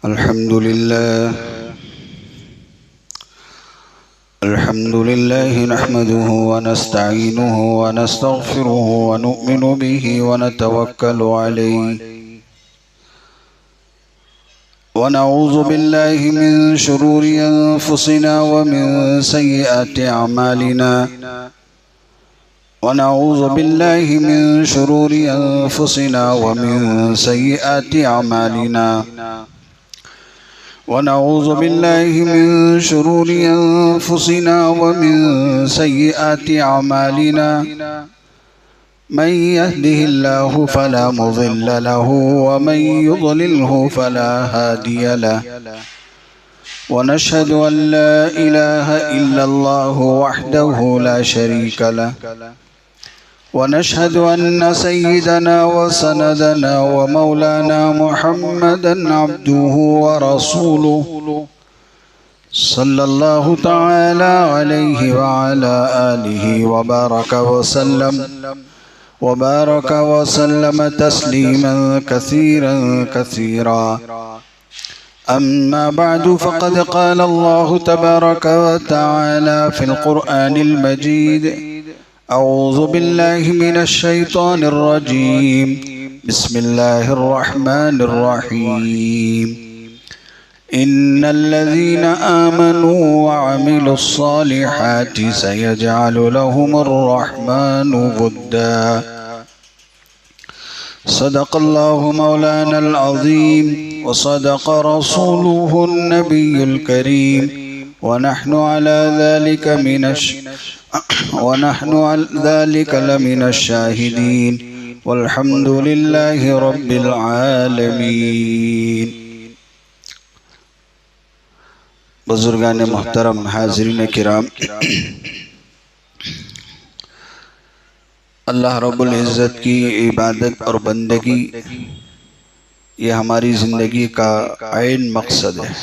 الحمد لله نحمده ونستعينه ونستغفره ونؤمن به ونتوكل عليه ونعوذ بالله من شرور أنفسنا ومن سيئات أعمالنا ونعوذ بالله من شرور أنفسنا ومن سيئات أعمالنا ونعوذ بالله من شرور أنفسنا ومن سيئات أعمالنا من يهده الله فلا مضل له ومن يضلله فلا هادي له ونشهد أن لا إله إلا الله وحده لا شريك له ونشهد أن سيدنا وسندنا ومولانا محمدا عبده ورسوله صلى الله تعالى عليه وعلى آله وبارك وسلم تسليما كثيرا أما بعد فقد قال الله تبارك وتعالى في القرآن المجيد أعوذ بالله من الشيطان الرجيم بسم الله الرحمن الرحيم إن الذين آمنوا وعملوا الصالحات سيجعل لهم الرحمن ودا صدق الله مولانا العظيم وصدق رسوله النبي الكريم ونحن على ذلك لمن الشاهدين والحمد لله رب العالمين. بزرگان محترم، حاضرین کرام، اللہ رب العزت کی عبادت اور بندگی یہ ہماری زندگی کا عین مقصد ہے.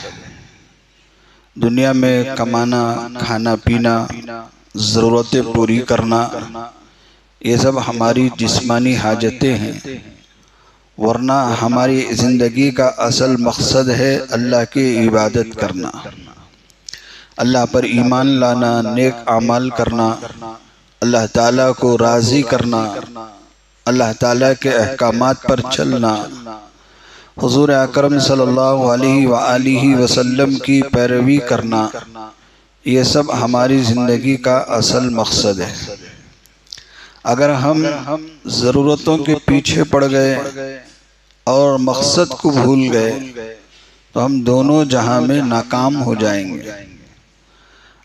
دنیا میں کمانا، کھانا پینا، ضرورتیں پوری کرنا، یہ سب ہماری جسمانی حاجتیں ہیں، ورنہ ہماری زندگی کا اصل مقصد ہے اللہ کی عبادت کرنا، اللہ پر ایمان لانا، نیک اعمال کرنا، اللہ تعالیٰ کو راضی کرنا، اللہ تعالیٰ کے احکامات پر چلنا، حضور اکرم صلی اللہ علیہ وآلہ وسلم کی پیروی کرنا، یہ سب ہماری زندگی کا اصل مقصد ہے. اگر ہم ضرورتوں کے پیچھے پڑ گئے اور مقصد کو بھول گئے تو ہم دونوں جہاں میں ناکام ہو جائیں گے.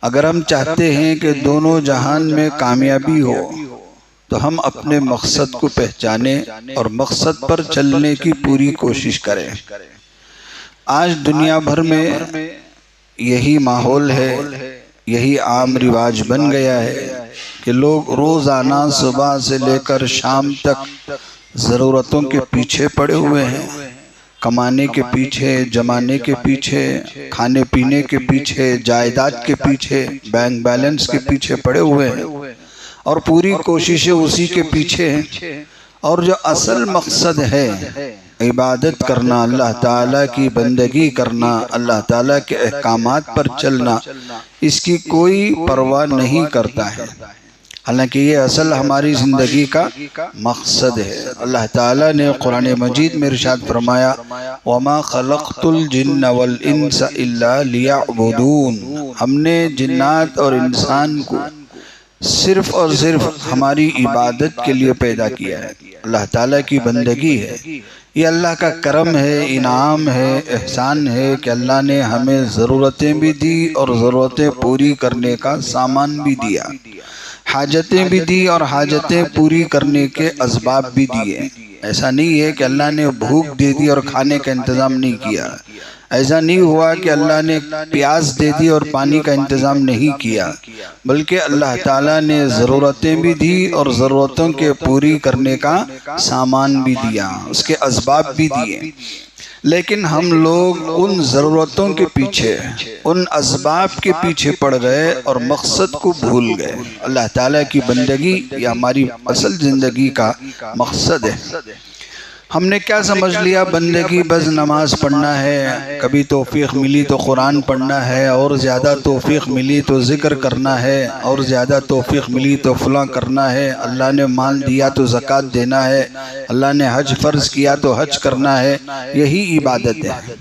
اگر ہم چاہتے ہیں کہ دونوں جہان میں کامیابی ہو تو ہم اپنے مقصد کو پہچانیں اور مقصد پر چلنے کی پوری کوشش کریں. آج دنیا بھر میں یہی ماحول ہے، یہی عام رواج بن گیا ہے کہ لوگ روزانہ صبح سے لے کر شام تک ضرورتوں کے پیچھے پڑے ہوئے ہیں، کمانے کے پیچھے، جمانے کے پیچھے، کھانے پینے کے پیچھے، جائیداد کے پیچھے، بینک بیلنس کے پیچھے پڑے ہوئے ہیں اور پوری کوششیں اسی کے پیچھے ہیں. اور جو اصل مقصد ہے عبادت کرنا، اللہ تعالیٰ کی بندگی کرنا، اللہ تعالیٰ کے احکامات پر چلنا، اس کی کوئی پرواہ نہیں کرتا ہے، حالانکہ یہ اصل ہماری زندگی کا مقصد ہے. اللہ تعالیٰ نے قرآن مجید میں ارشاد فرمایا وَمَا خَلَقْتُ الْجِنَّ وَالْإِنسَ إِلَّا لِيَعْبُدُونَ، ہم نے جنات اور انسان کو صرف اور صرف ہماری عبادت کے لیے پیدا کیا ہے. اللہ تعالیٰ کی بندگی ہے، یہ اللہ کا کرم ہے، انعام ہے، احسان ہے کہ اللہ نے ہمیں ضرورتیں بھی دی اور ضرورتیں پوری کرنے کا سامان بھی دیا، حاجتیں بھی دی اور حاجتیں پوری کرنے کے اسباب بھی دیے. ایسا نہیں ہے کہ اللہ نے بھوک دے دی اور کھانے کا انتظام نہیں کیا، ایسا نہیں ہوا کہ اللہ نے پیاس دے دی اور پانی کا انتظام نہیں کیا، بلکہ اللہ تعالیٰ نے ضرورتیں بھی دی اور ضرورتوں کے پوری کرنے کا سامان بھی دیا، اس کے اسباب بھی دیے. لیکن ہم لوگ ان ضرورتوں کے پیچھے، ان اسباب کے پیچھے پڑ گئے اور مقصد کو بھول گئے. اللہ تعالیٰ کی بندگی یہ ہماری اصل زندگی کا مقصد ہے. ہم نے کیا سمجھ لیا بندگی بس نماز پڑھنا ہے، کبھی توفیق ملی تو قرآن پڑھنا ہے، اور زیادہ توفیق ملی تو ذکر کرنا ہے، اور زیادہ توفیق ملی تو فلاں کرنا ہے، اللہ نے مال دیا تو زکوٰۃ دینا ہے، اللہ نے حج فرض کیا تو حج کرنا ہے، یہی عبادت ہے۔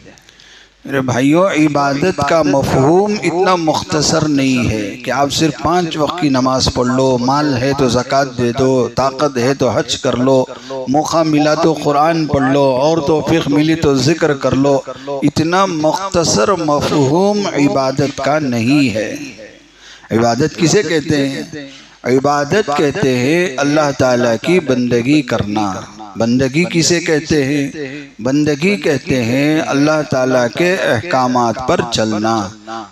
میرے بھائیوں، عبادت کا مفہوم اتنا مختصر نہیں ہے کہ آپ صرف 5 وقت کی نماز پڑھ لو، مال ہے تو زکوٰۃ دے دو، طاقت ہے تو حج کر لو، موقع ملا تو قرآن پڑھ لو، اور توفیق ملی تو ذکر کر لو۔ اتنا مختصر مفہوم عبادت کا نہیں ہے۔ عبادت کسے کہتے ہیں؟ عبادت کہتے ہیں اللہ تعالیٰ کی بندگی کرنا۔ بندگی کسے کہتے ہیں؟ بندگی کہتے ہیں اللہ تعالیٰ کے احکامات پر چلنا۔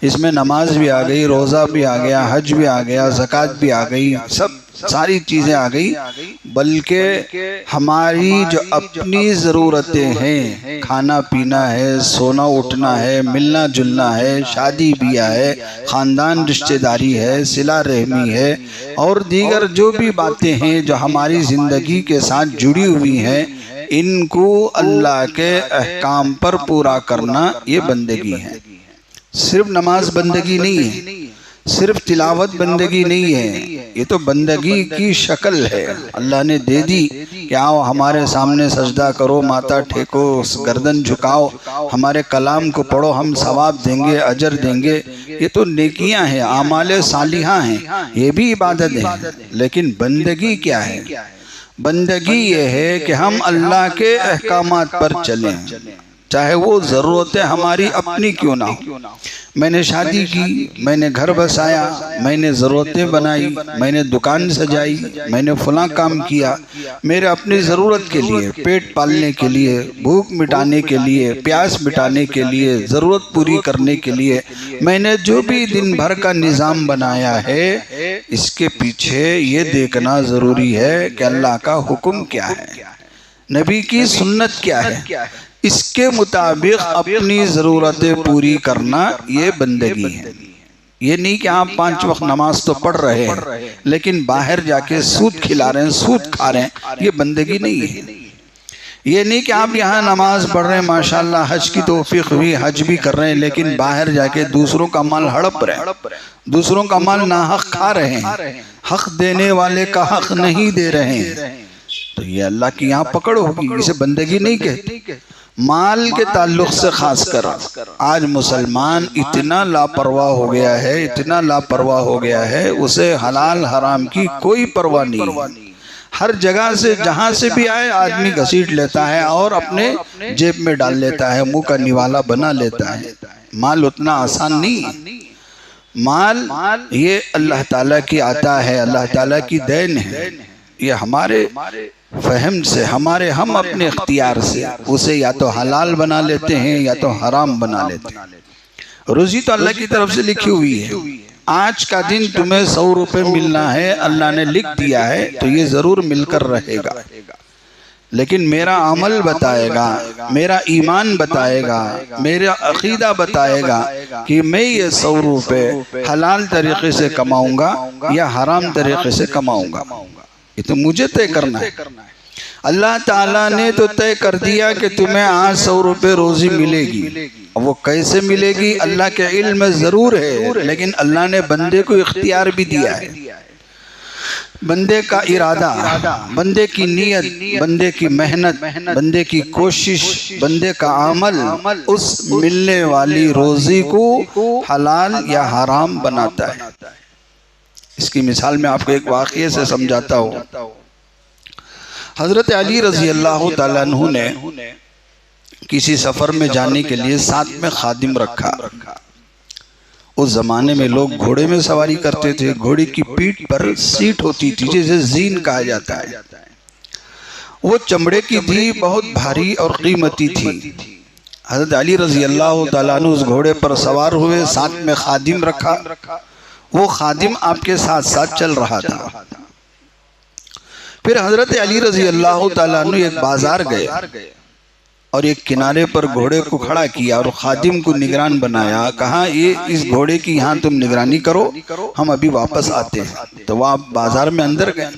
اس میں نماز بھی آ گئی، روزہ بھی آ گیا، حج بھی آ گیا، زکوٰۃ بھی آ گئی، ساری چیزیں آ گئی، بلکہ ہماری جو اپنی ضرورتیں ہیں، کھانا پینا ہے، سونا اٹھنا ہے، ملنا جلنا ہے، شادی بیاہ ہے، خاندان رشتہ داری ہے، صلہ رحمی ہے، اور دیگر جو بھی باتیں ہیں جو ہماری زندگی کے ساتھ جڑی ہوئی ہیں، ان کو اللہ کے احکام پر پورا کرنا یہ بندگی ہے۔ صرف نماز بندگی نہیں ہے، صرف تلاوت بندگی نہیں ہے، یہ تو بندگی کی شکل ہے۔ اللہ نے دے دی کہ آؤ ہمارے سامنے سجدہ کرو، ماتھا ٹھیکو، گردن جھکاؤ، ہمارے کلام کو پڑھو، ہم ثواب دیں گے، اجر دیں گے۔ یہ تو نیکیاں ہیں، اعمال صالحہ ہیں، یہ بھی عبادت ہے۔ لیکن بندگی کیا ہے؟ بندگی یہ ہے کہ ہم اللہ کے احکامات پر چلیں، چاہے وہ ضرورتیں ہماری اپنی کیوں نہ ہو۔ میں نے شادی کی، میں نے گھر بسایا، میں نے ضرورتیں بنائی، میں نے دکان سجائی، میں نے فلاں کام کیا، میرے اپنی ضرورت کے لیے، پیٹ پالنے کے لیے، بھوک مٹانے کے لیے، پیاس مٹانے کے لیے، ضرورت پوری کرنے کے لیے میں نے جو بھی دن بھر کا نظام بنایا ہے، اس کے پیچھے یہ دیکھنا ضروری ہے کہ اللہ کا حکم کیا ہے، نبی کی سنت کیا ہے، اس کے مطابق اپنی ضرورتیں پوری کرنا یہ بندگی ہے۔ یہ نہیں کہ آپ 5 وقت نماز تو پڑھ رہے ہیں لیکن باہر جا کے سود کھلا رہے ہیں، سود کھا رہے ہیں، یہ بندگی نہیں ہے۔ یہ نہیں کہ آپ یہاں نماز پڑھ رہے ہیں، ماشاءاللہ حج کی توفیق ہوئی، حج بھی کر رہے ہیں، لیکن باہر جا کے دوسروں کا مال ہڑپ رہے ہیں، دوسروں کا مال ناحق کھا رہے ہیں، حق دینے والے کا حق نہیں دے رہے ہیں، تو یہ اللہ کی یہاں پکڑ ہوگی، اسے بندگی نہیں کہتے۔ مال کے تعلق سے خاص کر آج مسلمان اتنا لاپرواہ ہو گیا ہے، اتنا لاپرواہ ہو گیا ہے، اسے حلال حرام کی کوئی پرواہ نہیں ہے۔ ہر جگہ سے جہاں سے بھی آئے آدمی گھسیٹ لیتا ہے اور اپنے جیب میں ڈال لیتا ہے، منہ کا نوالا بنا لیتا ہے۔ مال اتنا آسان نہیں ہے۔ مال یہ اللہ تعالیٰ کی عطا ہے، اللہ تعالیٰ کی دین ہے، یہ ہمارے فہم سے، ہم اپنے اختیار سے اسے یا تو حلال بنا لیتے ہیں یا تو حرام بنا لیتے ہیں۔ روزی تو اللہ کی طرف سے لکھی ہوئی ہے، آج کا دن تمہیں 100 روپے ملنا ہے، اللہ نے لکھ دیا ہے تو یہ ضرور مل کر رہے گا، لیکن میرا عمل بتائے گا، میرا ایمان بتائے گا، میرا عقیدہ بتائے گا کہ میں یہ 100 روپے حلال طریقے سے کماؤں گا یا حرام طریقے سے کماؤں گا، یہ تو مجھے طے کرنا ہے۔ اللہ تعالیٰ نے تو طے کر دیا کہ تمہیں آج 100 روپے روزی ملے گی، وہ کیسے ملے گی اللہ کے علم میں ضرور ہے، لیکن اللہ نے بندے کو اختیار بھی دیا ہے۔ بندے کا ارادہ، بندے کی نیت، بندے کی محنت، بندے کی کوشش، بندے کا عمل اس ملنے والی روزی کو حلال یا حرام بناتا ہے۔ اس کی مثال میں آپ کو ایک واقعے سے سمجھاتا ہوں۔ حضرت علی رضی اللہ تعالیٰ عنہ نے کسی سفر میں جانے کے لیے ساتھ میں خادم رکھا۔ اس زمانے میں لوگ گھوڑے میں سواری کرتے تھے، گھوڑے کی پیٹھ پر سیٹ ہوتی تھی جسے زین کہا جاتا ہے، وہ چمڑے کی تھی، بہت بھاری اور قیمتی تھی۔ حضرت علی رضی اللہ تعالیٰ عنہ اس گھوڑے پر سوار ہوئے، ساتھ میں خادم رکھا، وہ خادم آپ کے ساتھ ساتھ چل رہا تھا۔ پھر حضرت علی رضی اللہ تعالیٰ عنہ ایک بازار گئے اور ایک کنارے پر گھوڑے کو کھڑا کیا اور خادم کو نگران بنایا، کہا یہ اس گھوڑے کی یہاں تم نگرانی کرو، ہم ابھی واپس آتے ہیں۔ تو وہ آپ بازار میں اندر گئے،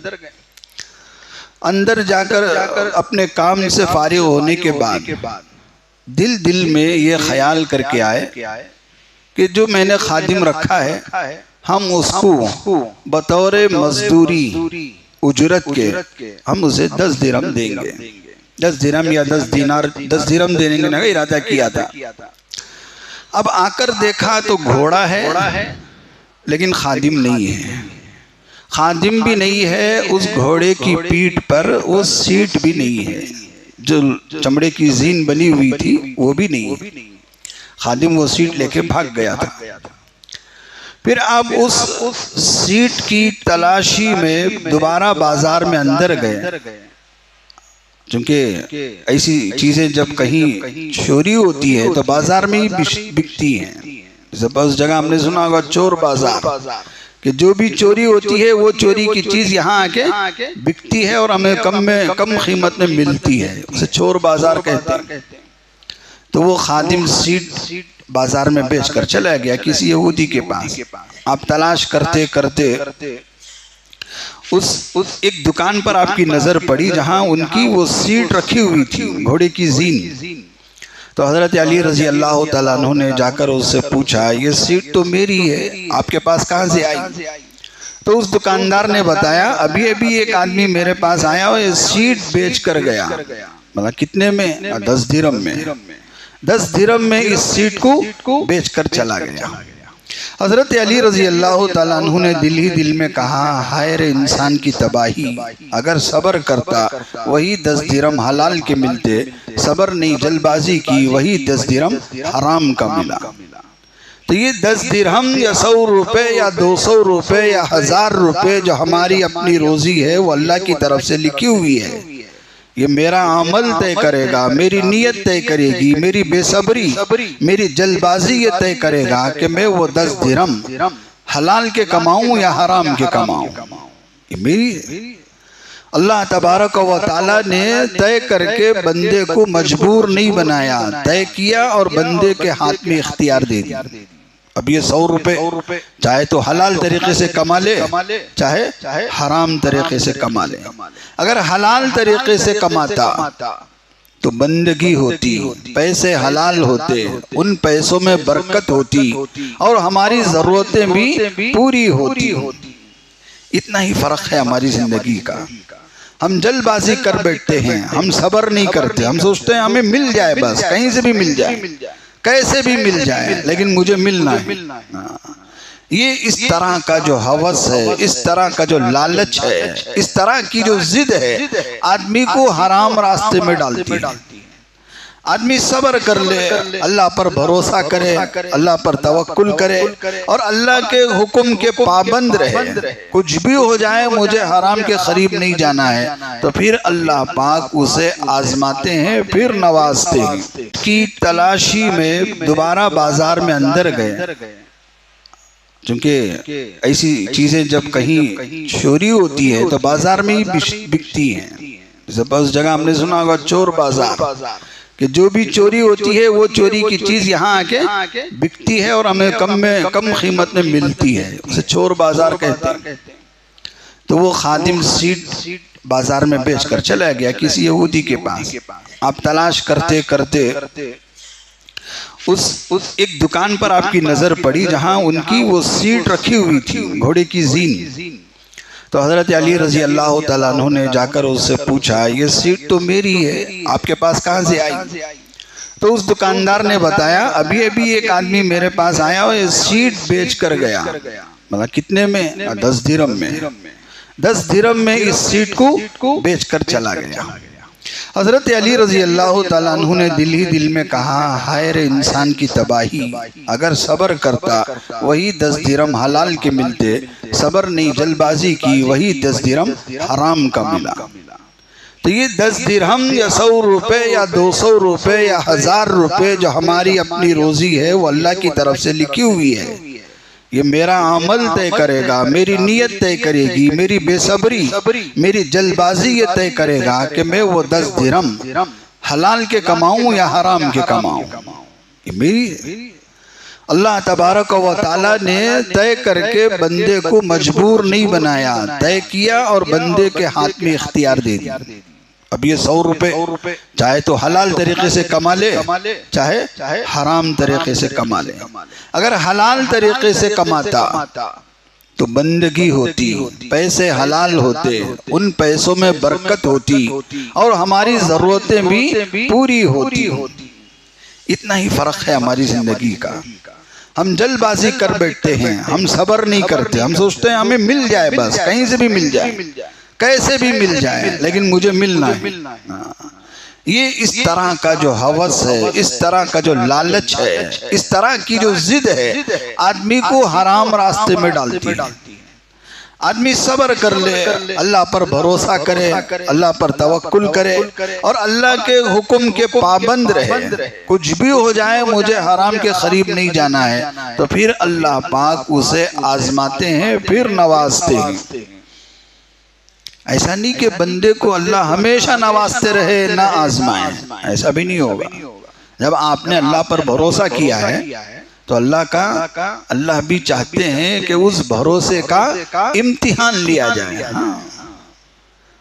اندر جا کر اپنے کام سے فارغ ہونے کے بعد دل میں یہ خیال کر کے آئے کہ جو میں نے خادم رکھا ہے ہم اس کو بطور مزدوری اجرت کے ہم اسے 10 درہم دیں گے، 10 درہم یا 10 دینار، 10 درہم دینے کا ارادہ کیا تھا۔ اب آ کر دیکھا تو گھوڑا ہے لیکن خادم نہیں ہے، خادم بھی نہیں ہے، اس گھوڑے کی پیٹھ پر وہ سیٹ بھی نہیں ہے، جو چمڑے کی زین بنی ہوئی تھی وہ بھی نہیں ہے، خادم وہ سیٹ لے کے بھاگ گیا تھا۔ پھر آپ اس سیٹ کی تلاشی میں دوبارہ بازار میں اندر گئے، چونکہ ایسی چیزیں جب کہیں چوری ہوتی ہے تو بازار میں ہی بکتی ہیں۔ اس جگہ ہم نے سنا ہوگا چور بازار، کہ جو بھی چوری ہوتی ہے وہ چوری کی چیز یہاں آ کے بکتی ہے اور ہمیں کم قیمت میں ملتی ہے، اسے چور بازار کہتے ہیں۔ تو وہ خادم سیٹ بازار میں بیچ کر چلا گیا کسی یہودی کے پاس۔ آپ تلاش کرتے کرتے اس ایک دکان پر آپ کی نظر پڑی جہاں ان کی وہ سیٹ رکھی ہوئی تھی، گھوڑے کی زین۔ تو حضرت علی رضی اللہ تعالیٰ عنہ نے جا کر اس سے پوچھا یہ سیٹ تو میری ہے، آپ کے پاس کہاں سے آئی؟ تو اس دکاندار نے بتایا ابھی ایک آدمی میرے پاس آیا اور یہ سیٹ بیچ کر گیا۔ مطلب کتنے میں؟ 10 درہم میں، 10 درہم میں اس سیٹ کو بیچ کر چلا گیا۔ حضرت علی رضی اللہ تعالیٰ عنہ نے دل ہی دل میں کہا ہائے رے انسان کی تباہی، اگر صبر کرتا وہی 10 درہم حلال کے ملتے، صبر نہیں جلد بازی کی وہی 10 درہم حرام کا ملا۔ تو یہ 10 درہم یا 100 روپے یا 200 روپے یا 1000 روپے جو ہماری اپنی روزی ہے وہ اللہ کی طرف سے لکھی ہوئی ہے، یہ میرا عمل طے کرے گا، میری نیت طے کرے گی، میری بے صبری، میری جلد بازی یہ طے کرے گا کہ میں وہ 10 درہم حلال کے کماؤں یا حرام کے کماؤں، یہ میری ہے۔ اللہ تبارک و تعالیٰ نے طے کر کے بندے کو مجبور نہیں بنایا، طے کیا اور بندے کے ہاتھ میں اختیار دے دیا۔ اب یہ 100 روپے چاہے تو حلال طریقے سے کما لے چاہے حرام طریقے سے کما لے۔ اگر حلال طریقے سے کماتا تو بندگی ہوتی، پیسے حلال ہوتے، ان پیسوں میں برکت ہوتی اور ہماری ضرورتیں بھی پوری ہوتی۔ اتنا ہی فرق ہے ہماری زندگی کا۔ ہم جلد بازی کر بیٹھتے ہیں، ہم صبر نہیں کرتے، ہم سوچتے ہیں ہمیں مل جائے، بس کہیں سے بھی مل جائے، کیسے بھی مل جائے لیکن مجھے ملنا ہے۔ یہ اس طرح کا جو ہوس ہے، اس طرح کا جو لالچ ہے، اس طرح کی جو ضد ہے آدمی کو حرام راستے میں ڈالتی ہے۔ آدمی صبر کر لے، اللہ پر بھروسہ کرے، اللہ پر توکل کرے اور اللہ کے حکم کے پابند رہے، کچھ بھی ہو جائے مجھے حرام کے قریب نہیں جانا ہے، تو پھر اللہ پاک اسے آزماتے ہیں، پھر نوازتے ہیں۔ کی تلاشی میں دوبارہ بازار میں اندر گئے، چونکہ ایسی چیزیں جب کہیں چوری ہوتی ہے تو بازار میں ہی بکتی ہیں۔ اس جگہ ہم نے سنا ہوگا چور بازار، کہ جو بھی چوری ہوتی ہے وہ چوری کی چیز یہاں آ کے بکتی ہے اور ہمیں کم قیمت میں ملتی ہے، اسے چور بازار کہتے ہیں۔ تو وہ خادم سیٹ بازار میں بیچ کر چلا گیا کسی یہودی کے پاس۔ آپ تلاش کرتے کرتے اس ایک دکان پر آپ کی نظر پڑی جہاں ان کی وہ سیٹ رکھی ہوئی تھی، گھوڑے کی زین۔ تو حضرت علی رضی اللہ تعالیٰ عنہ نے جا کر اس سے پوچھا یہ سیٹ تو میری ہے، آپ کے پاس کہاں سے آئی؟ تو اس دکاندار نے بتایا ابھی ایک آدمی میرے پاس آیا اور یہ سیٹ بیچ کر گیا۔ مطلب کتنے میں؟ 10 درہم میں، 10 درہم میں اس سیٹ کو بیچ کر چلا گیا۔ حضرت علی رضی اللہ تعالیٰ عنہ نے دل ہی دل میں کہا ہائے رے انسان کی تباہی، اگر صبر کرتا وہی 10 درہم حلال کے ملتے، صبر نہیں جلد بازی کی وہی 10 درہم حرام کا ملا۔ تو یہ 10 درہم یا 100 روپے یا 200 روپے یا 1000 روپے جو ہماری اپنی روزی ہے وہ اللہ کی طرف سے لکھی ہوئی ہے، یہ میرا عمل طے کرے گا، میری نیت طے کرے گی، میری بے صبری، میری جلد بازی یہ طے کرے گا کہ میں وہ 10 درہم حلال کے کماؤں یا حرام کے کماؤں، یہ میری ہے۔ اللہ تبارک و تعالیٰ نے طے کر کے بندے کو مجبور نہیں بنایا، طے کیا اور بندے کے ہاتھ میں اختیار دے دیا۔ اب یہ 100 روپے چاہے تو حلال طریقے سے کما لے، چاہے حرام طریقے سے کما لے۔ اگر حلال طریقے سے کماتا تو بندگی ہوتی، پیسے حلال ہوتے، ان پیسوں میں برکت ہوتی اور ہماری ضرورتیں بھی پوری ہوتی۔ اتنا ہی فرق ہے ہماری زندگی کا۔ ہم جلد بازی کر بیٹھتے ہیں، ہم صبر نہیں کرتے، ہم سوچتے ہیں ہمیں مل جائے، بس کہیں سے بھی مل جائے، کیسے بھی مل جائے، لیکن مجھے ملنا ہے۔ یہ اس طرح کا جو ہوس ہے، اس طرح کا جو لالچ ہے، اس طرح کی جو ضد ہے، آدمی کو حرام راستے میں ڈالتی ہے۔ آدمی صبر کر لے، اللہ پر بھروسہ کرے، اللہ پر توکل کرے اور اللہ کے حکم کے پابند رہے۔ کچھ بھی ہو جائے مجھے حرام کے قریب نہیں جانا ہے، تو پھر اللہ پاک اسے آزماتے ہیں، پھر نوازتے ہیں۔ ایسا نہیں کہ بندے کو اللہ ہمیشہ نوازتے رہے نہ آزمائے، ایسا بھی نہیں ہوگا۔ جب آپ نے اللہ پر بھروسہ کیا ہے تو اللہ بھی چاہتے ہیں کہ اس بھروسے کا امتحان لیا جائے۔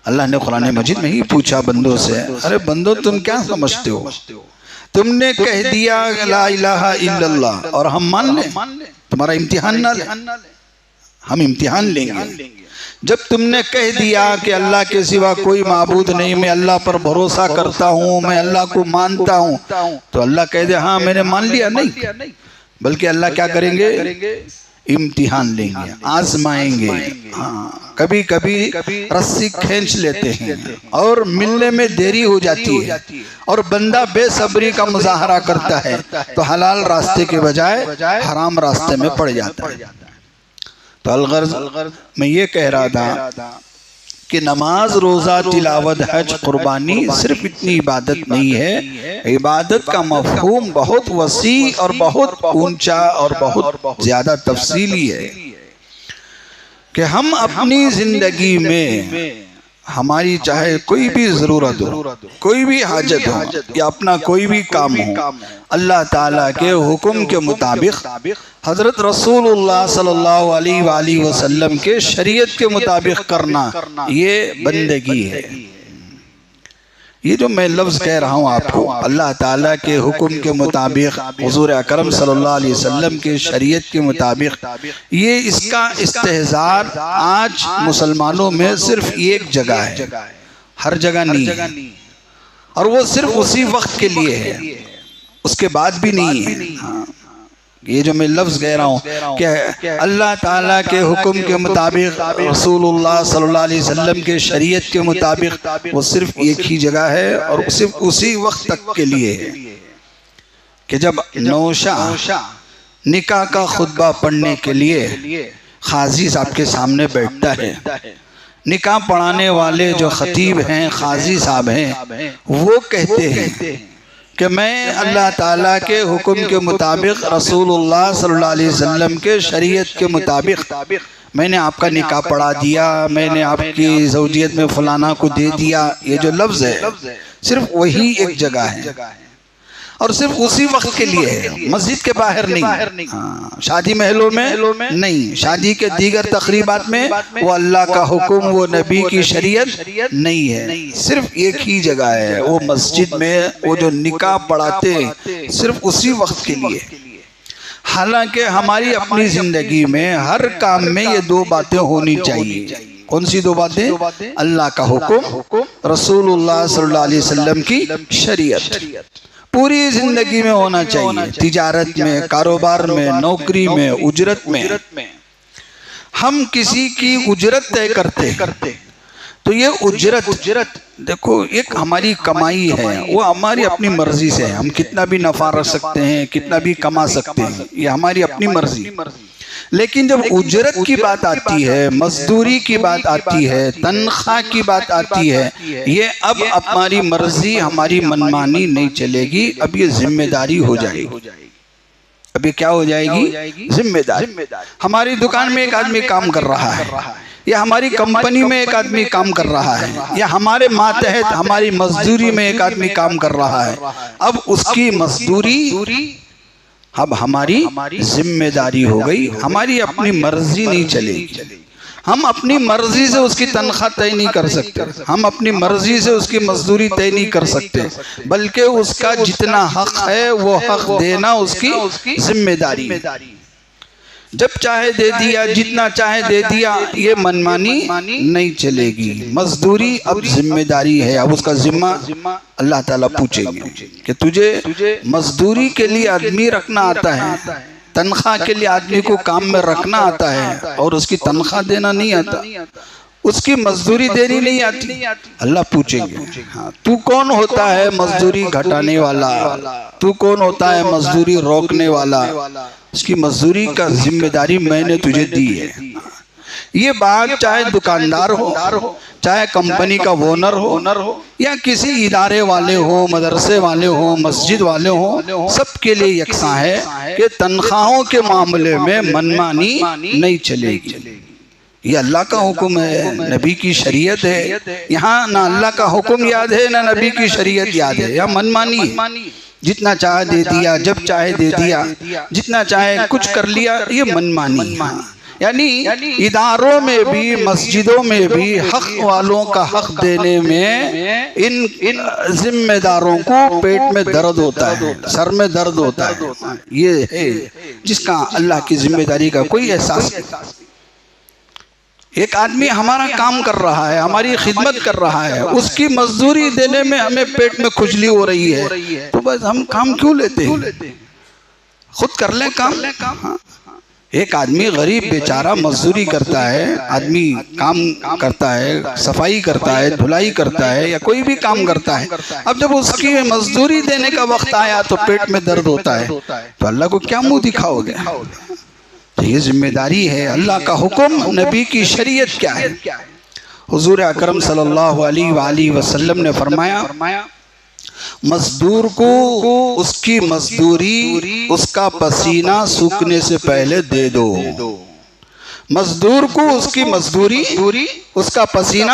اللہ نے قرآن مجید میں ہی پوچھا بندوں سے، ارے بندو تم کیا سمجھتے ہو؟ تم نے کہہ دیا لا الہ الا اللہ اور ہم مان لیں، تمہارا امتحان نہ لیں؟ ہم امتحان لیں گے۔ جب تم نے کہہ دیا کہ اللہ کے سوا کوئی معبود نہیں، میں اللہ پر بھروسہ کرتا ہوں، میں اللہ کو مانتا ہوں، تو اللہ کہہ دے ہاں میں نے مان لیا؟ نہیں، بلکہ اللہ کیا کریں گے؟ امتحان لیں گے، آزمائیں گے۔ کبھی کبھی رسی کھینچ لیتے ہیں اور ملنے میں دیری ہو جاتی ہے اور بندہ بے صبری کا مظاہرہ کرتا ہے تو حلال راستے کے بجائے حرام راستے میں پڑ جاتا ہے۔ تو الغرض میں یہ کہہ رہا تھا کہ نماز، روزہ، تلاوت، حج، قربانی صرف اتنی عبادت نہیں ہے، عبادت کا مفہوم بہت وسیع اور بہت اونچا اور بہت زیادہ تفصیلی ہے کہ ہم اپنی زندگی میں ہماری چاہے کوئی بھی ضرورت ہو، کوئی بھی حاجت ہو یا اپنا کوئی بھی کام ہو، اللہ تعالیٰ کے حکم کے مطابق، حضرت رسول اللہ صلی اللہ علیہ وآلہ وسلم کے شریعت کے مطابق کرنا، یہ بندگی ہے۔ یہ جو میں لفظ کہہ رہا ہوں آپ کو، اللہ تعالیٰ کے حکم کے مطابق، حضور اکرم صلی اللہ علیہ وسلم کے شریعت کے مطابق، یہ اس کا استحضار آج مسلمانوں میں صرف ایک جگہ ہے، ہر جگہ نہیں ہے، اور وہ صرف اسی وقت کے لیے ہے، اس کے بعد بھی نہیں ہے۔ یہ جو میں لفظ کہہ رہا ہوں کہ اللہ تعالیٰ کے حکم کے مطابق، رسول اللہ صلی اللہ علیہ وسلم کے شریعت کے مطابق، وہ صرف ایک ہی جگہ ہے اور صرف اسی وقت تک کے لیے ہے کہ جب نوشہ نکاح کا خطبہ پڑھنے کے لیے قاضی صاحب کے سامنے بیٹھتا ہے۔ نکاح پڑھانے والے جو خطیب ہیں، قاضی صاحب ہیں، وہ کہتے ہیں کہ میں اللہ تعالیٰ کے حکم کے مطابق، رسول اللہ صلی اللہ علیہ وسلم کے شریعت کے مطابق میں نے آپ کا نکاح پڑھا دیا، میں نے آپ کی زوجیت میں فلانا کو دے دیا۔ یہ جو لفظ ہے صرف وہی ایک جگہ ہے اور صرف اسی وقت کے لیے ہے، مسجد کے باہر نہیں، شادی محلوں میں نہیں، شادی کے دیگر تقریبات میں وہ اللہ کا حکم، وہ نبی کی شریعت نہیں ہے، صرف ایک ہی جگہ ہے، وہ مسجد میں وہ جو نکاح پڑھاتے ہیں صرف اسی وقت کے لیے۔ حالانکہ ہماری اپنی زندگی میں ہر کام میں یہ دو باتیں ہونی چاہیے۔ کون سی دو باتیں؟ اللہ کا حکم، رسول اللہ صلی اللہ علیہ وسلم کی شریعت، پوری زندگی میں ہونا چاہیے، تجارت میں، کاروبار میں، نوکری میں، اجرت میں۔ ہم کسی کی اجرت طے کرتے ہیں تو یہ اجرت دیکھو ایک ہماری کمائی ہے، وہ ہماری اپنی مرضی سے ہے، ہم کتنا بھی نفع رکھ سکتے ہیں، کتنا بھی کما سکتے ہیں، یہ ہماری اپنی مرضی۔ لیکن جب اجرت کی بات آتی ہے، مزدوری کی بات آتی ہے، تنخواہ کی بات آتی ہے، یہ اب ہماری مرضی، ہماری منمانی نہیں چلے گی، اب یہ ذمہ داری ہو جائے گی۔ اب یہ کیا ہو جائے گی؟ ذمہ داری۔ ہماری دکان میں ایک آدمی کام کر رہا ہے، یا ہماری کمپنی میں ایک آدمی کام کر رہا ہے، یا ہمارے ماتحت ہماری مزدوری میں ایک آدمی کام کر رہا ہے، اب اس کی مزدوری اب ہماری ذمہ داری ہو گئی، ہماری اپنی مرضی نہیں چلے گی، ہم اپنی مرضی سے اس کی تنخواہ طے نہیں کر سکتے، ہم اپنی مرضی سے اس کی مزدوری طے نہیں کر سکتے، بلکہ اس کا جتنا حق ہے وہ حق دینا اس کی ذمہ داری ہے۔ جب چاہے دے دیا، جتنا چاہے دے دیا، یہ منمانی نہیں چلے گی۔ مزدوری اب ذمہ داری ہے، اب اس کا ذمہ اللہ تعالیٰ پوچھیں گے کہ تجھے مزدوری کے لیے آدمی رکھنا آتا ہے، تنخواہ کے لیے آدمی کو کام میں رکھنا آتا ہے اور اس کی تنخواہ دینا نہیں آتا، اس کی مزدوری دینی نہیں آتی، اللہ پوچھیں گے تو کون ہوتا ہے مزدوری گھٹانے والا، تو کون ہوتا ہے مزدوری روکنے والا، اس کی مزدوری کا ذمہ داری میں نے تجھے دی ہے۔ یہ بات چاہے دکاندار ہو، چاہے کمپنی کا وونر ہو، یا کسی ادارے والے ہو، مدرسے والے ہو، مسجد والے ہو، سب کے لیے یکساں ہے کہ تنخواہوں کے معاملے میں منمانی نہیں چلے گی۔ یہ اللہ کا حکم ہے، نبی کی شریعت ہے، یہاں نہ اللہ کا حکم یاد ہے نہ نبی کی شریعت یاد ہے، یہاں منمانی ہے، جتنا چاہے دے دیا، جب چاہے دے دیا، جتنا چاہے کچھ کر لیا، یہ منمانی ہے۔ یعنی اداروں میں بھی، مسجدوں میں بھی حق والوں کا حق دینے میں ان ذمہ داروں کو پیٹ میں درد ہوتا ہے، سر میں درد ہوتا ہے، یہ ہے جس کا اللہ کی ذمہ داری کا کوئی احساس نہیں۔ ایک آدمی ہمارا کام کر رہا ہے، ہماری خدمت کر رہا ہے، اس کی مزدوری دینے میں ہمیں پیٹ میں کھجلی ہو رہی ہے، تو بس ہم کام کیوں لیتے ہیں؟ خود کر لیں کام۔ ایک آدمی غریب بیچارہ مزدوری کرتا ہے، آدمی کام کرتا ہے، صفائی کرتا ہے، دھلائی کرتا ہے، یا کوئی بھی کام کرتا ہے، اب جب اس کی مزدوری دینے کا وقت آیا تو پیٹ میں درد ہوتا ہے، تو اللہ کو کیا منہ دکھاؤ گے؟ یہ ذمہ داری ہے، اللہ کا حکم، نبی کی شریعت کیا ہے؟ حضور اکرم صلی اللہ علیہ وآلہ وسلم نے فرمایا مزدور کو اس کی مزدوری اس کا پسینہ سوکھنے سے پہلے دے دو، مزدور کو اس کی مزدوری اس کا پسینہ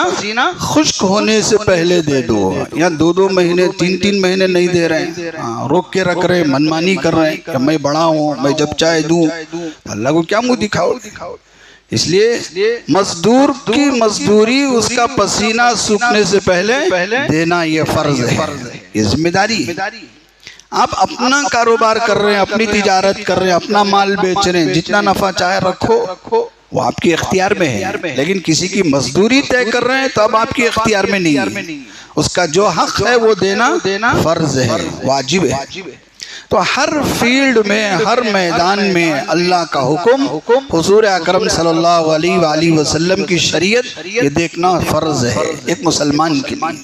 خشک ہونے سے پہلے دے دو، یا 2 مہینے 3 مہینے نہیں دے رہے ہیں، روک کے رکھ رہے ہیں، منمانی کر رہے ہیں کہ میں بڑا ہوں، میں جب چاہے دوں، اللہ کو کیا منہ دکھاؤ؟ اس لیے مزدور کی مزدوری اس کا پسینہ سوکھنے سے پہلے دینا یہ فرض ہے، یہ ذمہ داری ہے۔ آپ اپنا کاروبار کر رہے ہیں، اپنی تجارت کر رہے ہیں، اپنا مال بیچ رہے ہیں، جتنا نفع چاہے رکھو، وہ آپ کے اختیار میں ہے، لیکن کسی کی مزدوری طے کر رہے ہیں تو اب آپ کے اختیار میں نہیں ہے، اس کا جو حق ہے وہ دینا فرض ہے، واجب ہے۔ تو ہر فیلڈ میں، ہر میدان میں اللہ کا حکم، حضور اکرم صلی اللہ علیہ وآلہ وسلم کی شریعت، یہ دیکھنا فرض ہے ایک مسلمان کے لیے،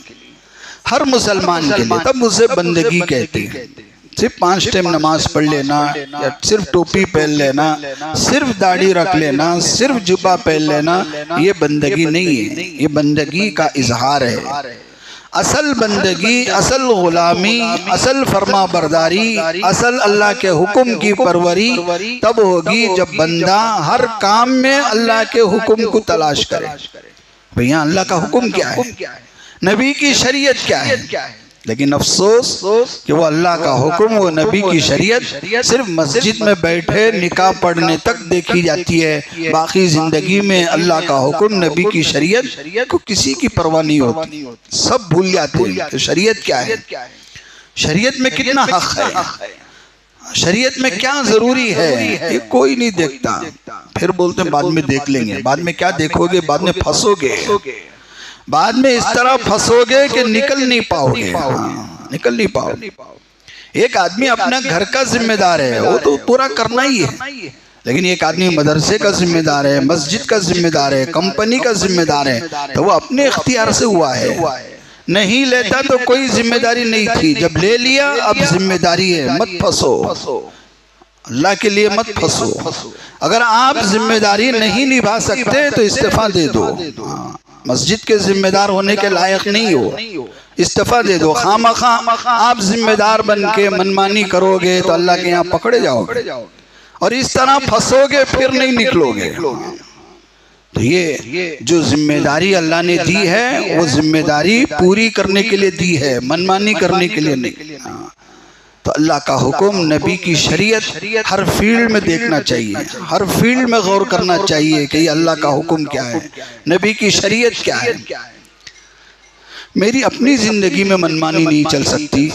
ہر مسلمان کے لیے۔ تب اسے بندگی کہتے ہیں۔ صرف 5 ٹائم نماز پڑھ لینا، یا صرف ٹوپی پہن لینا، صرف داڑھی رکھ لینا، صرف جبہ پہن لینا، یہ بندگی نہیں ہے، یہ بندگی کا اظہار ہے۔ اصل بندگی، اصل غلامی، اصل فرما برداری، اصل اللہ کے حکم کی پروری تب ہوگی جب بندہ ہر کام میں اللہ کے حکم کو تلاش کرے۔ بھئیاں اللہ کا حکم کیا ہے، نبی کی شریعت کیا ہے، لیکن افسوس کہ وہ اللہ کا حکم، وہ نبی کی شریعت صرف مسجد میں بیٹھے نکاح پڑھنے تک دیکھی جاتی ہے، باقی زندگی میں اللہ کا حکم، نبی کی شریعت کو کسی کی پرواہ نہیں ہوتی، سب بھول جاتے ہیں کہ شریعت کیا ہے، شریعت میں کتنا حق ہے، شریعت میں کیا ضروری ہے، یہ کوئی نہیں دیکھتا۔ پھر بولتے ہیں بعد میں دیکھ لیں گے، بعد میں کیا دیکھو گے، بعد میں پھنسو گے، بعد میں اس طرح پھنسو گے کہ نکل نہیں پاؤ گے، نکل نہیں پاؤ۔ ایک آدمی اپنا گھر کا ذمہ دار ہے، وہ تو پورا کرنا ہی ہے، لیکن ایک آدمی مدرسے کا ذمہ دار ہے، مسجد کا ذمہ دار ہے، کمپنی کا ذمہ دار ہے، تو وہ اپنے اختیار سے ہوا ہے، نہیں لیتا تو کوئی ذمہ داری نہیں تھی، جب لے لیا اب ذمہ داری ہے، مت پھنسو، اللہ کے لیے مت پھنسو۔ اگر آپ ذمہ داری نہیں نبھا سکتے تو استعفیٰ دے دو، مسجد کے ذمہ دار ہونے کے لائق نہیں ہو، استعفیٰ دے دو۔ خامخواہ آپ ذمہ دار بن کے منمانی کرو گے تو اللہ کے یہاں پکڑے جاؤ گے، اور اس طرح پھنسو گے پھر نہیں نکلو گے۔ تو یہ جو ذمہ داری اللہ نے دی ہے وہ ذمہ داری پوری کرنے کے لیے دی ہے، منمانی کرنے کے لیے نہیں۔ تو اللہ کا حکم، نبی کی شریعت ہر فیلڈ میں دیکھنا چاہیے، ہر فیلڈ میں غور کرنا چاہیے کہ یہ اللہ کا حکم کیا ہے، نبی کی شریعت کیا ہے۔ میری اپنی زندگی میں منمانی نہیں چل سکتی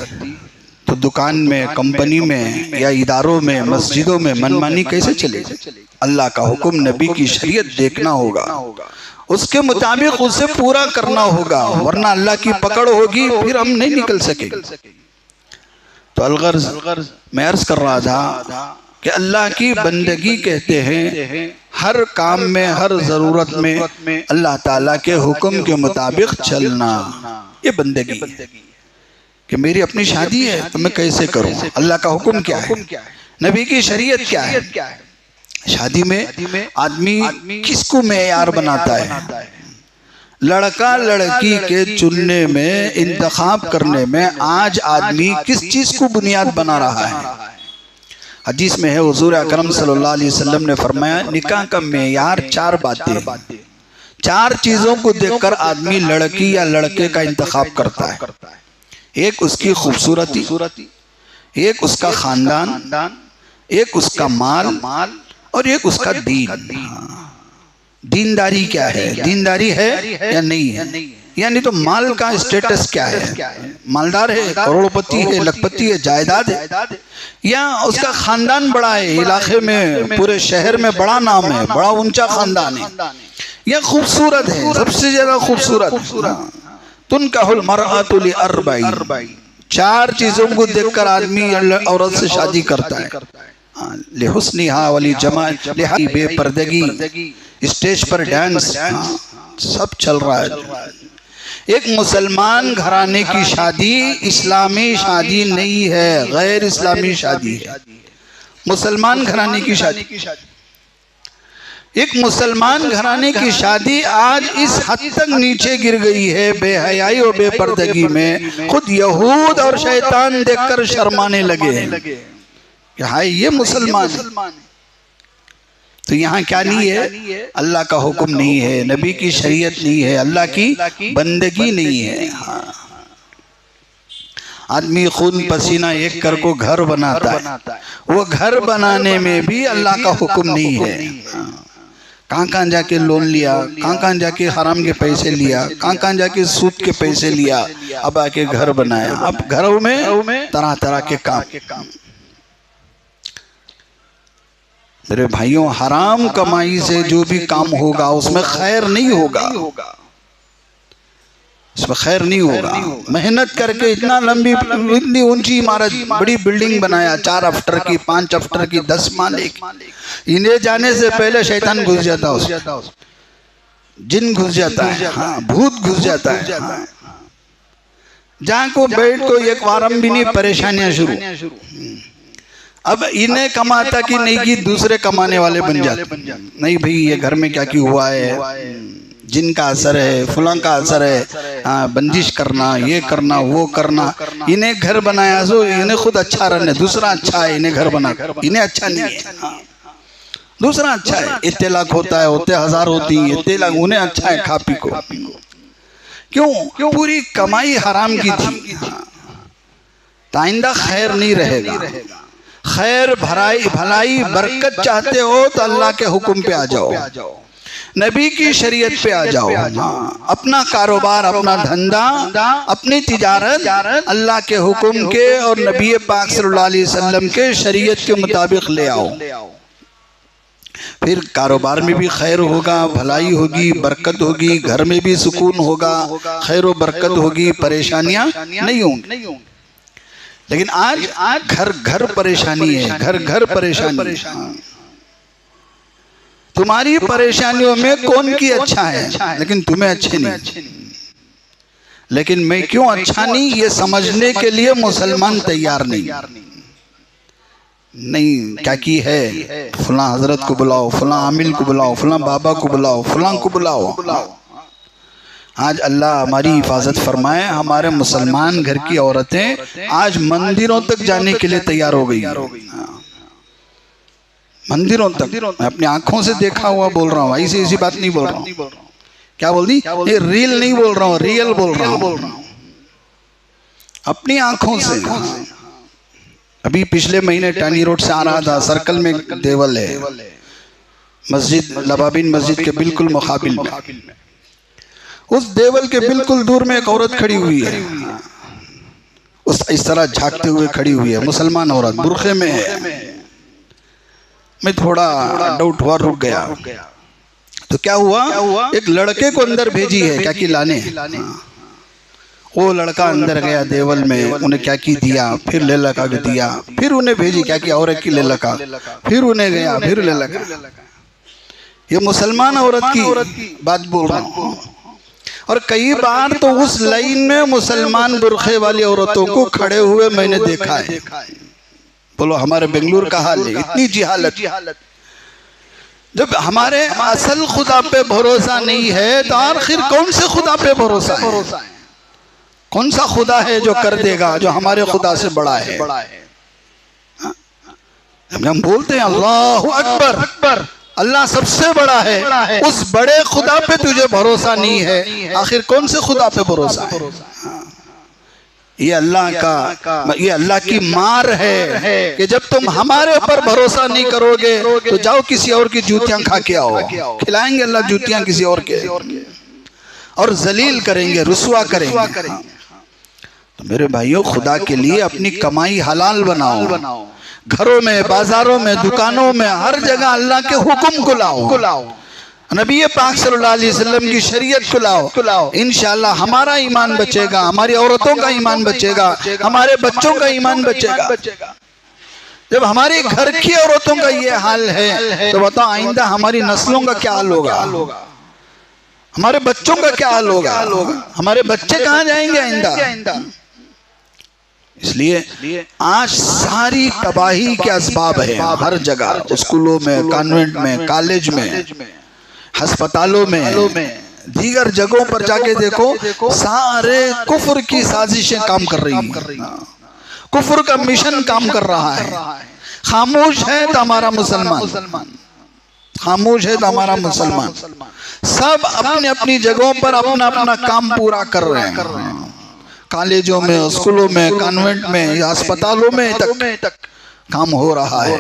تو دکان میں، کمپنی میں یا اداروں میں، مسجدوں میں منمانی کیسے چلے؟ اللہ کا حکم، نبی کی شریعت دیکھنا ہوگا، اس کے مطابق اسے پورا کرنا ہوگا، ورنہ اللہ کی پکڑ ہوگی، پھر ہم نہیں نکل سکیں۔ تو الغرض میں عرض کر رہا تھا کہ اللہ کی بندگی کہتے ہیں ہر کام میں، ہر ضرورت میں اللہ تعالیٰ کے حکم کے مطابق چلنا، یہ بندگی ہے۔ کہ میری اپنی شادی ہے تو میں کیسے کروں؟ اللہ کا حکم کیا ہے، نبی کی شریعت کیا ہے؟ شادی میں آدمی کس کو معیار بناتا ہے؟ لڑکا لڑکی کے چننے میں، انتخاب کرنے میں آج آدمی کس چیز کو بنیاد بنا رہا ہے؟ حدیث میں ہے، حضور اکرم صلی اللہ علیہ وسلم نے فرمایا، نکاح کا معیار 4 باتیں، 4 چیزوں کو دیکھ کر آدمی لڑکی یا لڑکے کا انتخاب کرتا ہے۔ ایک اس کی خوبصورتی، ایک اس کا خاندان، ایک اس کا مال، اور ایک اس کا دین۔ دینداری کیا ہے؟ دینداری ہے یا نہیں ہے؟ یعنی تو مال کا اسٹیٹس کیا ہے؟ مالدار ہے، کروڑ پتی ہے، لکھ پتی ہے، جائیداد ہے، یا اس کا خاندان بڑا ہے، علاقے میں، پورے شہر میں بڑا نام ہے، بڑا اونچا خاندان ہے، یا خوبصورت ہے، سب سے زیادہ خوبصورت۔ تنکح المرأۃ لأربع، 4 چیزوں کو دیکھ کر آدمی عورت سے شادی کرتا ہے۔ لحسنها ولجمالها، بے پردگی، اسٹیج پر ڈانس، سب چل رہا ہے۔ ایک مسلمان گھرانے کی شادی اسلامی شادی نہیں ہے، غیر اسلامی شادی ہے۔ مسلمان گھرانے کی شادی، ایک مسلمان گھرانے کی شادی آج اس حد تک نیچے گر گئی ہے بے حیائی اور بے پردگی میں، خود یہود اور شیطان دیکھ کر شرمانے لگے ہیں کہ ہائے یہ مسلمان ہے۔ تو یہاں کیا نہیں ہے؟ اللہ کا حکم نہیں ہے، نبی کی شریعت نہیں ہے، اللہ کی بندگی نہیں ہے۔ آدمی خون پسینہ ایک کر کو گھر بناتا ہے، وہ گھر بنانے میں بھی اللہ کا حکم نہیں ہے۔ کہاں جا کے لون لیا، کہاں جا کے حرام کے پیسے لیا، کہاں جا کے سود کے پیسے لیا، اب آ کے گھر بنایا۔ اب گھروں میں طرح طرح کے کام۔ میرے بھائیوں، حرام کمائی سے جو بھی کام ہوگا اس میں خیر نہیں ہوگا، اس میں خیر نہیں ہوگا۔ محنت کر کے اتنا لمبی، اتنی اونچی عمارت، بڑی بلڈنگ بنایا، 4 افٹر کی، 5 افٹر کی، 10 مالک، انہیں جانے سے پہلے شیطان گھس جاتا ہے، جن گھس جاتا ہے، بھوت گھس جاتا ہے، جہاں کو بیٹھ کو ایک وارم بھی نہیں، پریشانیاں شروع۔ اب انہیں کماتا کہ نہیں کہ دوسرے کمانے والے بن جاتے، نہیں بھئی یہ گھر میں کیا کی ہوا ہے، جن کا اثر ہے، فلاں کا اثر ہے، بندش کرنا، یہ کرنا، وہ کرنا۔ انہیں گھر بنایا سو انہیں خود اچھا رہنے، دوسرا اچھا ہے، انہیں گھر بنا، انہیں اچھا نہیں ہے، دوسرا اچھا ہے۔ اتنے لاکھ ہوتا ہے، اتنے ہزار ہوتی ہیں، اتنے لاکھ، انہیں اچھا ہے کھا پی کو۔ کیوں؟ پوری کمائی حرام کی تھی۔ آئندہ خیر نہیں رہے گا۔ خیر، بھلائی، برکت چاہتے ہو تو اللہ کے حکم پہ آ جاؤ، نبی کی شریعت پہ آ جاؤ۔ اپنا کاروبار، اپنا دھندا، اپنی تجارت اللہ کے حکم کے اور نبی پاک صلی اللہ علیہ وسلم کے شریعت کے مطابق لے آؤ، پھر کاروبار میں بھی خیر ہوگا، بھلائی ہوگی، برکت ہوگی، گھر میں بھی سکون ہوگا، خیر و برکت ہوگی، پریشانیاں نہیں ہوں گی۔ لیکن آج گھر پریشانی ہے، گھر پریشانی۔ تمہاری پریشانیوں میں کون کی اچھا ہے، لیکن تمہیں اچھے نہیں۔ لیکن میں کیوں اچھا نہیں، یہ سمجھنے کے لیے مسلمان تیار نہیں۔ کیا کی ہے، فلاں حضرت کو بلاؤ، فلاں عامل کو بلاؤ، فلاں بابا کو بلاؤ، فلاں کو بلاؤ۔ آج اللہ ہماری حفاظت فرمائے، ہمارے مسلمان گھر کی عورتیں آج مندروں تک جانے کے لیے تیار ہو گئی، مندروں تک۔ میں اپنی آنکھوں سے دیکھا ہوا بول رہا ہوں، ایسی بات نہیں بول رہا ہوں۔ کیا بول دی؟ یہ ریل نہیں بول رہا ہوں، ریل بول رہا ہوں، اپنی آنکھوں سے۔ ابھی پچھلے مہینے ٹانی روڈ سے آ رہا تھا، سرکل میں ایک دیول ہے، مسجد لبابین مسجد کے بالکل مقابل میں، اس دیول کے بالکل دور میں ایک عورت کھڑی ہوئی ہے، اس طرح جھانکتے ہوئے کھڑی ہوئی ہے، مسلمان عورت برقعے میں ہے۔ میں تھوڑا ڈاؤٹ ہوا، رک گیا۔ تو کیا ہوا، ایک لڑکے کو اندر بھیجی ہے کیا کی لانے، وہ لڑکا اندر گیا دیول میں، انہیں کیا کی دیا، پھر لے لگا دیا، پھر انہیں بھیجی کیا کی اور ایک کی لے لگا، پھر انہیں گیا، پھر لے لگا۔ یہ مسلمان عورت کی بات بول رہا ہوں۔ اور کئی بار تو اس لائن میں مسلمان برقعے والی عورتوں کو کھڑے ہوئے میں نے دیکھا ہے۔ بولو ہمارے بنگلور کا حال ہے، اتنی جہالت۔ جب ہمارے اصل خدا پہ بھروسہ نہیں ہے تو آخر کون سے خدا پہ بھروسہ ہے؟ کون سا خدا ہے جو کر دے گا، جو ہمارے خدا سے بڑا ہے؟ ہم بولتے ہیں اللہ اکبر، اللہ سب سے بڑا ہے، اس بڑے خدا پہ تجھے بھروسہ نہیں ہے، آخر کون سے خدا پہ بھروسہ ہے؟ یہ اللہ کی مار ہے کہ جب تم ہمارے اوپر بھروسہ نہیں کرو گے تو جاؤ کسی اور کی جوتیاں کھا کے آؤ۔ کھلائیں گے اللہ جوتیاں کسی اور کے، اور ذلیل کریں گے، رسوا کریں گے۔ تو میرے بھائیوں، خدا کے لیے اپنی کمائی حلال بناؤ، گھروں میں، بازاروں میں، دکانوں میں، ہر جگہ اللہ کے حکم کو لاؤ، نبی پاک صلی اللہ علیہ وسلم کی شریعت کو لاؤ۔ انشاءاللہ ہمارا ایمان بچے گا، ہماری عورتوں کا ایمان بچے گا، ہمارے بچوں کا ایمان بچے گا۔ جب ہماری گھر کی عورتوں کا یہ حال ہے تو بتاؤ آئندہ ہماری نسلوں کا کیا حال ہوگا، ہمارے بچوں کا کیا حال ہوگا، ہمارے بچے کہاں جائیں گے آئندہ؟ اس لیے آج ساری تباہی کے اسباب ہیں ہر جگہ، اسکولوں میں، کانوینٹ میں، کالج میں، ہسپتالوں میں، دیگر جگہوں پر جا کے دیکھو، سارے کفر کی سازشیں کام کر رہی ہیں، کفر کا مشن کام کر رہا ہے۔ خاموش ہے تو ہمارا مسلمان، خاموش ہے تو ہمارا مسلمان، سب اپنی اپنی جگہوں پر اپنا اپنا کام پورا کر رہے ہیں، کالجوں میں، اسکولوں میں، کانوینٹ میں، ہسپتالوں میں تک کام ہو رہا ہے۔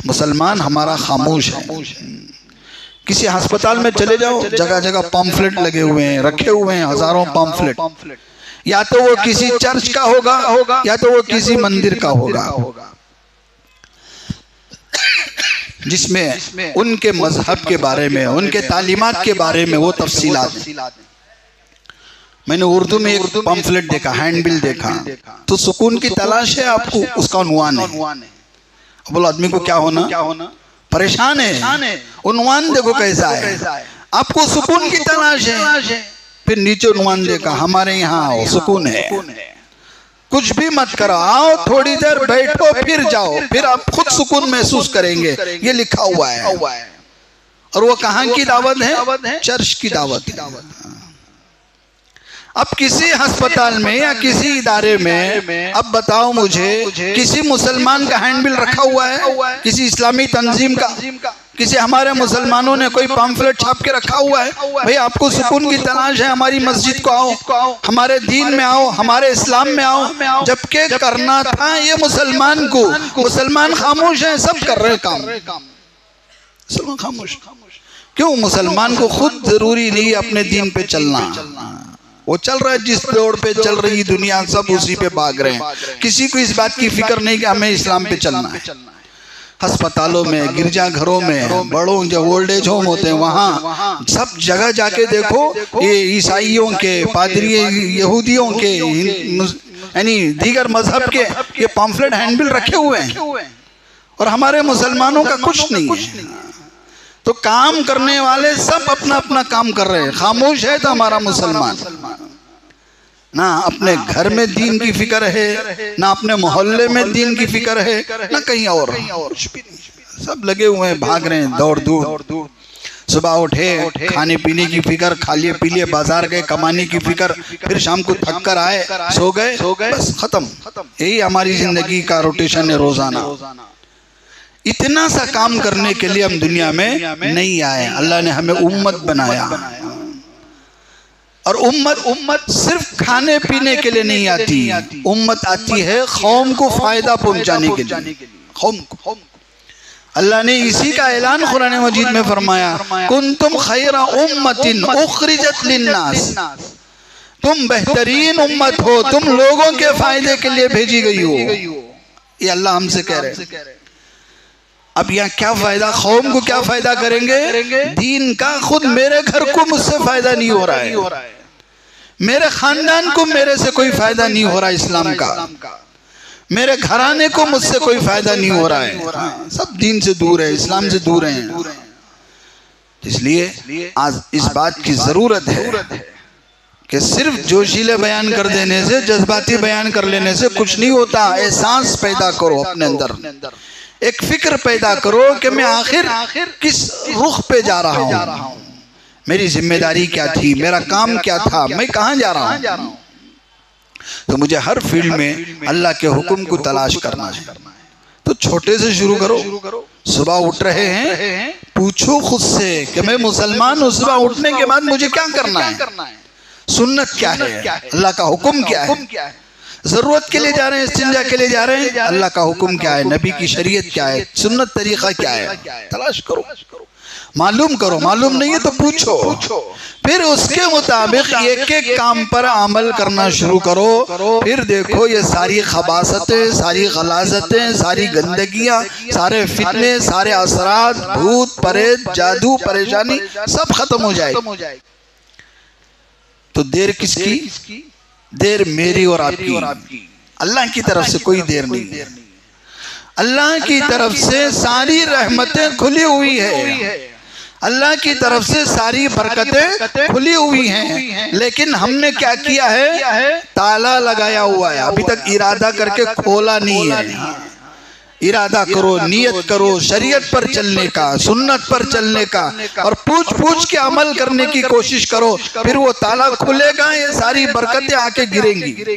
مسلمان ہمارا خاموش ہے۔ کسی ہسپتال میں چلے جاؤ، جگہ جگہ پامفلٹ لگے ہوئے ہیں، رکھے ہوئے ہیں ہزاروں پامفلٹ، یا تو وہ کسی چرچ کا ہوگا یا تو وہ کسی مندر کا ہوگا، جس میں ان کے مذہب کے بارے میں، ان کے تعلیمات کے بارے میں وہ تفصیلات ہیں۔ میں نے اردو میں ایک پامفلٹ دیکھا، ہینڈ بل دیکھا، تو سکون کی تلاش ہے آپ کو، اس کا عنوان ہے۔ بولو آدمی کو کیا ہونا، پریشان ہے، عنوان دیکھو کیسا ہے، آپ کو سکون کی تلاش ہے، پھر نیچے عنوان دیکھا، ہمارے یہاں آؤ، سکون ہے، کچھ بھی مت کرو، آؤ تھوڑی دیر بیٹھو پھر جاؤ، پھر آپ خود سکون محسوس کریں گے، یہ لکھا ہوا ہے۔ اور وہ کہاں کی دعوت ہے؟ چرچ کی دعوت ہے۔ اب کسی ہسپتال میں یا کسی ادارے میں اب بتاؤ مجھے کسی مسلمان کا ہینڈ بل رکھا ہوا ہے، کسی اسلامی تنظیم کا، کسی ہمارے مسلمانوں نے کوئی پامفلٹ چھاپ کے رکھا ہوا ہے؟ بھئی آپ کو سکون کی تلاش ہے، ہماری مسجد کو آؤ، ہمارے دین میں آؤ، ہمارے اسلام میں آؤ، جبکہ کرنا تھا یہ مسلمان کو، مسلمان خاموش ہیں، سب کر رہے کام، مسلمان خاموش۔ کیوں؟ مسلمان کو خود ضروری نہیں اپنے دین پہ چلنا، وہ چل رہا ہے جس دوڑ پہ چل رہی دنیا، سب اسی پہ بھاگ رہے ہیں، کسی کو اس بات کی فکر نہیں کہ ہمیں اسلام پہ چلنا ہے۔ ہسپتالوں میں، گرجا گھروں میں، بڑوں جو اولڈ ایج ہوم ہوتے ہیں وہاں سب جگہ جا کے دیکھو، یہ عیسائیوں کے، پادری یہودیوں کے، یعنی دیگر مذہب کے یہ پامفلٹ ہینڈ بل رکھے ہوئے ہیں، اور ہمارے مسلمانوں کا کچھ نہیں ہے۔ تو کام کرنے والے سب اپنا اپنا کام کر رہے ہیں، خاموش ہے تو ہمارا مسلمان، نہ اپنے گھر میں دین کی فکر ہے، نہ اپنے محلے میں دین کی فکر ہے، نہ کہیں اور، سب لگے ہوئے ہیں، بھاگ رہے ہیں، دوڑ دور، صبح اٹھے کھانے پینے کی فکر، کھا لیے پی لیے، بازار گئے کمانے کی فکر، پھر شام کو تھک کر آئے، سو گئے، بس ختم۔ یہی ہماری زندگی کا روٹیشن ہے روزانہ۔ اتنا سا کام کرنے کے لیے ہم دنیا میں نہیں آئے، اللہ نے ہمیں امت بنایا، اور امت صرف کھانے پینے کے لیے نہیں آتی، امت آتی ہے قوم کو فائدہ پہنچانے کے لیے، قوم کو۔ اللہ نے اسی کا اعلان قرآن مجید میں فرمایا، کنتم خیر امت اخرجت للناس، تم بہترین امت ہو، تم لوگوں کے فائدے کے لیے بھیجی گئی ہو۔ یہ اللہ ہم سے کہہ رہے ہیں۔ اب یہاں کیا فائدہ، قوم کو کیا فائدہ کریں گے؟ دین کا خود میرے گھر کو مجھ سے فائدہ نہیں ہو رہا ہے، میرے خاندان کو میرے سے کوئی فائدہ نہیں ہو رہا اسلام کا، میرے گھرانے کو مجھ سے کوئی فائدہ نہیں ہو رہا ہے، سب دین سے دور ہے، اسلام سے دور ہیں۔ اس لیے آج اس بات کی ضرورت ہے کہ صرف جوشیلے بیان کر دینے سے، جذباتی بیان کر لینے سے کچھ نہیں ہوتا۔ احساس پیدا کرو اپنے اندر، ایک فکر پیدا کرو کہ میں آخر کس رخ پہ جا رہا ہوں، میری ذمہ داری کیا تھی، میرا کام کیا تھا، میں کہاں جا رہا ہوں۔ تو مجھے ہر فیلڈ میں اللہ کے حکم کو تلاش کرنا ہے۔ تو چھوٹے سے شروع کرو، صبح اٹھ رہے ہیں پوچھو خود سے کہ میں مسلمان ہوں، صبح اٹھنے کے بعد مجھے کیا کرنا ہے، سنت کیا ہے، اللہ کا حکم کیا ہے، ضرورت کے لیے جا رہے ہیں، استنجا کے لیے جا رہے ہیں، اللہ کا حکم کیا ہے، نبی کی شریعت کیا ہے، سنت طریقہ کیا ہے، تلاش کرو، معلوم کرو، معلوم نہیں ہے تو پوچھو، پھر اس کے مطابق ایک ایک کام پر عمل کرنا شروع کرو۔ پھر دیکھو یہ ساری خباثتیں، ساری غلاظتیں، ساری گندگیاں، سارے فتنے، سارے اثرات، بھوت پریت، جادو، پریشانی سب ختم ہو جائے۔ تو دیر کس کی؟ دیر میری اور آپ کی، اللہ کی طرف سے کوئی دیر نہیں ہے۔ اللہ کی طرف سے ساری رحمتیں کھلی ہوئی ہے، اللہ کی طرف سے ساری برکتیں کھلی ہوئی ہیں، لیکن ہم نے کیا کیا ہے؟ تالا لگایا ہوا ہے، ابھی تک ارادہ کر کے کھولا نہیں ہے۔ ارادہ کرو، نیت کرو شریعت پر چلنے کا، سنت پر چلنے کا، اور پوچھ کے عمل کرنے کی کوشش کرو، پھر وہ تالا کھلے گا، یہ ساری برکتیں آ کے گریں گی۔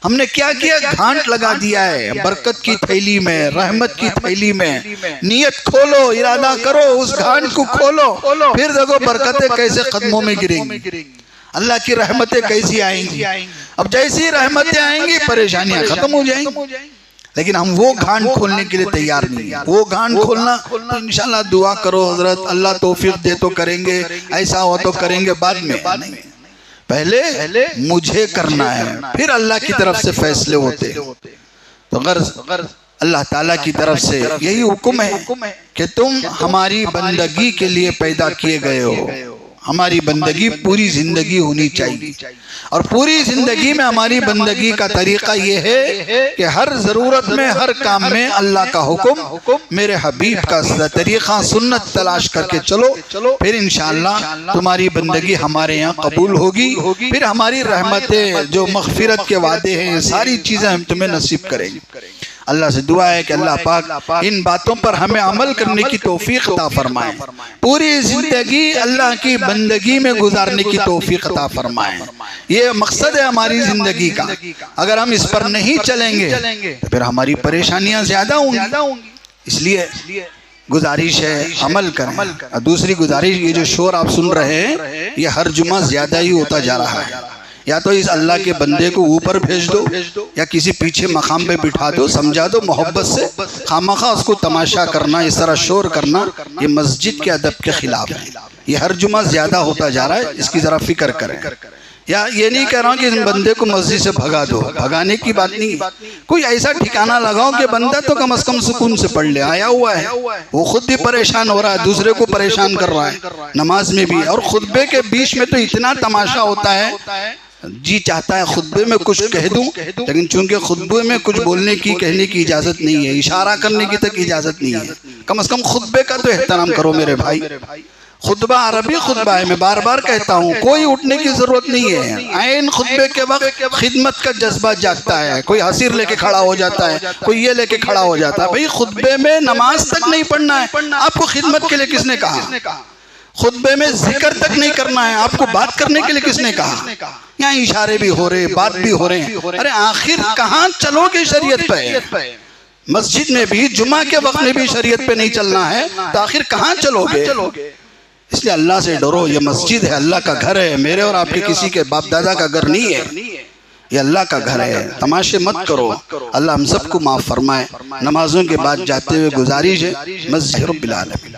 ہم نے کیا کیا؟ گھانٹ لگا دیا ہے برکت کی تھیلی میں، رحمت کی تھیلی میں۔ نیت کھولو، ارادہ کرو، اس گھانٹ کو کھولو، پھر دیکھو برکتیں کیسے قدموں میں گریں گی، اللہ کی رحمتیں کیسی آئیں گی۔ اب جیسی رحمتیں آئیں گی پریشانیاں ختم ہو جائیں گی، لیکن ہم وہ گھانٹ کھولنے کے لیے تیار نہیں ہیں۔ وہ گھانٹ کھولنا تو انشاءاللہ دعا کرو، حضرت اللہ توفیق دے تو کریں گے، ایسا ہو تو کریں گے، بعد میں نہیں، پہلے مجھے کرنا ہے، پھر اللہ کی طرف سے فیصلے ہوتے۔ تو غرض اللہ تعالیٰ کی طرف سے یہی حکم ہے کہ تم ہماری بندگی کے لیے پیدا کیے گئے ہو، ہماری بندگی پوری زندگی ہونی چاہیے، اور پوری زندگی میں ہماری بندگی کا طریقہ یہ ہے کہ ہر ضرورت میں، ہر کام میں اللہ کا حکم، میرے حبیب کا طریقہ، سنت تلاش کر کے چلو، پھر انشاءاللہ تمہاری بندگی ہمارے یہاں قبول ہوگی، پھر ہماری رحمتیں جو مغفرت کے وعدے ہیں ساری چیزیں ہم تمہیں نصیب کریں گے۔ اللہ سے دعا ہے کہ اللہ پاک ان باتوں پر ہمیں عمل کرنے کی توفیق عطا فرمائے، پوری زندگی اللہ کی بندگی میں گزارنے کی توفیق عطا فرمائے۔ یہ مقصد ہے ہماری زندگی کا، اگر ہم اس پر نہیں چلیں گے تو پھر ہماری پریشانیاں زیادہ ہوں گی۔ اس لیے گزارش ہے عمل کریں۔ دوسری گزارش، یہ جو شور آپ سن رہے ہیں یہ ہر جمعہ زیادہ ہی ہوتا جا رہا ہے، یا تو اس اللہ کے بندے کو اوپر بھیج دو، یا کسی پیچھے مقام پہ بٹھا دو، سمجھا دو محبت سے، خامخواہ اس کو تماشا کرنا، اس طرح شور کرنا، یہ مسجد کے ادب کے خلاف ہے۔ یہ ہر جمعہ زیادہ ہوتا جا رہا ہے، اس کی ذرا فکر کریں۔ یا یہ نہیں کہہ رہا ہوں کہ اس بندے کو مسجد سے بھگا دو، بھگانے کی بات نہیں، کوئی ایسا ٹھکانہ لگاؤ کہ بندہ تو کم از کم سکون سے پڑھ لے، آیا ہوا ہے، وہ خود بھی پریشان ہو رہا ہے، دوسرے کو پریشان کر رہا ہے نماز میں بھی، اور خطبے کے بیچ میں تو اتنا تماشا ہوتا ہے، جی چاہتا ہے خطبے میں کچھ کہہ دوں، لیکن چونکہ خطبے میں کچھ بولنے کی، کہنے کی اجازت نہیں ہے، اشارہ کرنے کی تک اجازت نہیں ہے، کم از کم خطبے کا تو احترام کرو میرے بھائی۔ خطبہ عربی خطبہ ہے، میں بار بار کہتا ہوں، کوئی اٹھنے کی ضرورت نہیں ہے، عین خطبے کے وقت خدمت کا جذبہ جاگتا ہے، کوئی حسیر لے کے کھڑا ہو جاتا ہے، کوئی یہ لے کے کھڑا ہو جاتا ہے۔ بھئی خطبے میں نماز تک نہیں پڑھنا ہے، آپ کو خدمت کے لیے کس نے کہا؟ خطبے میں ذکر تک نہیں کرنا ہے، آپ کو بات کرنے کے لیے کس نے کہا؟ یہاں اشارے بھی ہو رہے، بات بھی ہو رہے ہیں، ارے آخر کہاں چلو گے شریعت پہ؟ مسجد میں بھی، جمعہ کے وقت میں بھی شریعت پہ نہیں چلنا ہے تو آخر کہاں چلو گے؟ اس لیے اللہ سے ڈرو، یہ مسجد ہے، اللہ کا گھر ہے، میرے اور آپ کے کسی کے باپ دادا کا گھر نہیں ہے، یہ اللہ کا گھر ہے۔ تماشے مت کرو، اللہ ہم سب کو معاف فرمائے۔ نمازوں کے بعد جاتے ہوئے گزارش ہے، مسجد رب العالمین۔